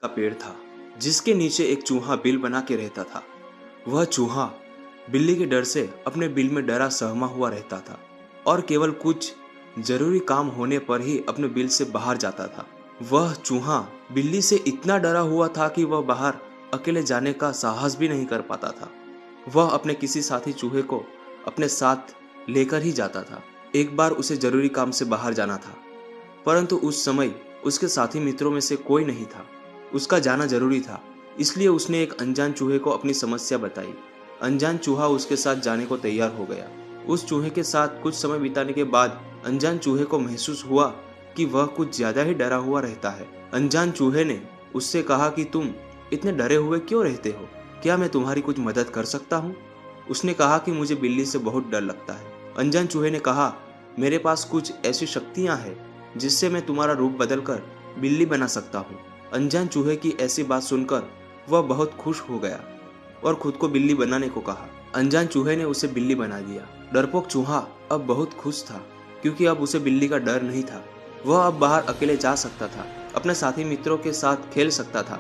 का पेड़ था जिसके नीचे एक चूहा बिल बना के रहता था। वह चूहा बिल्ली के डर से अपने बिल में डरा सहमा हुआ रहता था और केवल कुछ जरूरी काम होने पर ही अपने बिल से बाहर जाता था। वह चूहा बिल्ली से इतना डरा हुआ था कि वह बाहर अकेले जाने का साहस भी नहीं कर पाता था। वह अपने किसी साथी चूहे को अपने साथ लेकर ही जाता था। एक बार उसे जरूरी काम से बाहर जाना था, परंतु उस समय उसके साथी मित्रों में से कोई नहीं था। उसका जाना जरूरी था, इसलिए उसने एक अनजान चूहे को अपनी समस्या बताई। अनजान चूहा उसके साथ जाने को तैयार हो गया। उस चूहे के साथ कुछ समय बिताने के बाद अनजान चूहे को महसूस हुआ कि वह कुछ ज्यादा ही डरा हुआ रहता है। अनजान चूहे ने उससे कहा कि तुम इतने डरे हुए क्यों रहते हो? क्या मैं तुम्हारी कुछ मदद कर सकता हूँ? उसने कहा कि मुझे बिल्ली से बहुत डर लगता है। अनजान चूहे ने कहा, मेरे पास कुछ ऐसी शक्तियाँ हैं जिससे मैं तुम्हारा रूप बदलकर बिल्ली बना सकता हूँ। अनजान चूहे की ऐसी बात सुनकर वह बहुत खुश हो गया और खुद को बिल्ली बनाने को कहा। अनजान चूहे ने उसे बिल्ली बना दिया। डरपोक चूहा अब बहुत खुश था क्योंकि अब उसे बिल्ली का डर नहीं था। वह अब बाहर अकेले जा सकता था, अपने साथी मित्रों के साथ खेल सकता था।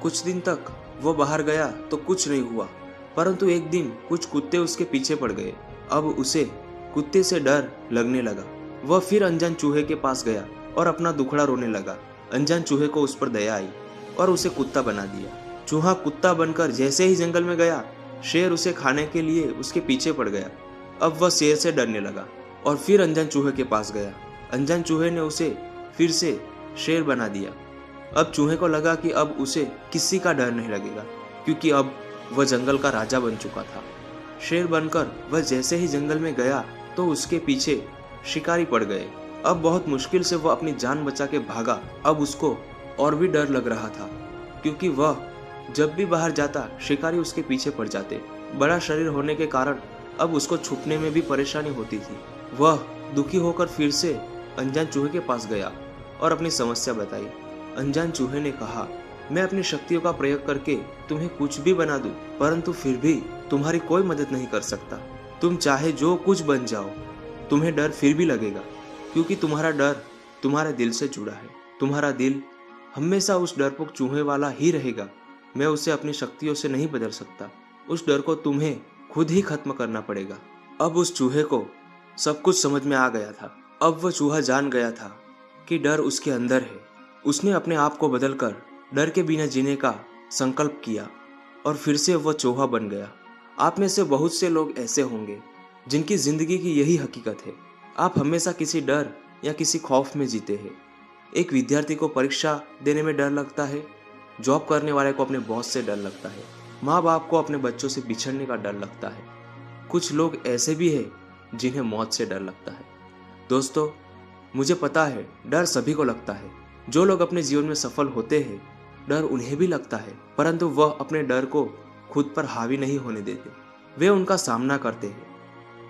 कुछ दिन तक वह बाहर गया तो कुछ नहीं हुआ, परंतु एक दिन कुछ कुत्ते उसके पीछे पड़ गए। अब उसे कुत्ते से डर लगने लगा। वह फिर अनजान चूहे के पास गया और अपना दुखड़ा रोने लगा। अनजान चूहे को उस पर दया आई और उसे कुत्ता बना दिया। चूहा कुत्ता बनकर जैसे ही जंगल में गया, शेर उसे खाने के लिए उसके पीछे पड़ गया। अब वह शेर से डरने लगा और फिर अनजान चूहे के पास गया। अनजान चूहे ने उसे फिर से शेर बना दिया। अब चूहे को लगा कि अब उसे किसी का डर नहीं लगेगा क्योंकि अब वह जंगल का राजा बन चुका था। शेर बनकर वह जैसे ही जंगल में गया तो उसके पीछे शिकारी पड़ गए। अब बहुत मुश्किल से वह अपनी जान बचा के भागा। अब उसको और भी डर लग रहा था क्योंकि वह जब भी बाहर जाता शिकारी उसके पीछे पड़ जाते। बड़ा शरीर होने के कारण अब उसको छुपने में भी परेशानी होती थी। वह दुखी होकर फिर से अनजान चूहे के पास गया और अपनी समस्या बताई। अनजान चूहे ने कहा, मैं अपनी शक्तियों का प्रयोग करके तुम्हें कुछ भी बना दूं, परंतु फिर भी तुम्हारी कोई मदद नहीं कर सकता। तुम चाहे जो कुछ बन जाओ, तुम्हें डर फिर भी लगेगा क्योंकि तुम्हारा डर तुम्हारे दिल से जुड़ा है। तुम्हारा दिल हमेशा उस डरपोक चूहे वाला ही रहेगा। मैं उसे अपनी शक्तियों से नहीं बदल सकता। उस डर को तुम्हें खुद ही खत्म करना पड़ेगा। अब उस चूहे को सब कुछ समझ में आ गया था। अब वह चूहा जान गया था कि डर उसके अंदर है। उसने अपने आप को बदलकर डर के बिना जीने का संकल्प किया और फिर से वह चूहा बन गया। आप में से बहुत से लोग ऐसे होंगे जिनकी जिंदगी की यही हकीकत है। आप हमेशा किसी डर या किसी खौफ में जीते हैं। एक विद्यार्थी को परीक्षा देने में डर लगता है, जॉब करने वाले को अपने बॉस से डर लगता है, माँ बाप को अपने बच्चों से बिछड़ने का डर लगता है। कुछ लोग ऐसे भी हैं जिन्हें मौत से डर लगता है। दोस्तों, मुझे पता है डर सभी को लगता है। जो लोग अपने जीवन में सफल होते हैं, डर उन्हें भी लगता है, परंतु वह अपने डर को खुद पर हावी नहीं होने देते। वे उनका सामना करते हैं,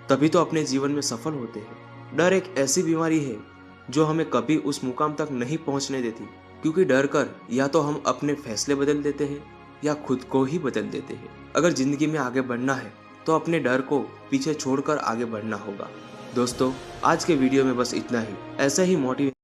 तभी तो अपने जीवन में सफल होते हैं। डर एक ऐसी बीमारी है जो हमें कभी उस मुकाम तक नहीं पहुंचने देती, क्योंकि डर कर या तो हम अपने फैसले बदल देते हैं या खुद को ही बदल देते हैं। अगर जिंदगी में आगे बढ़ना है तो अपने डर को पीछे छोड़कर आगे बढ़ना होगा। दोस्तों, आज के वीडियो में बस इतना ही। ऐसे ही मोटिवेट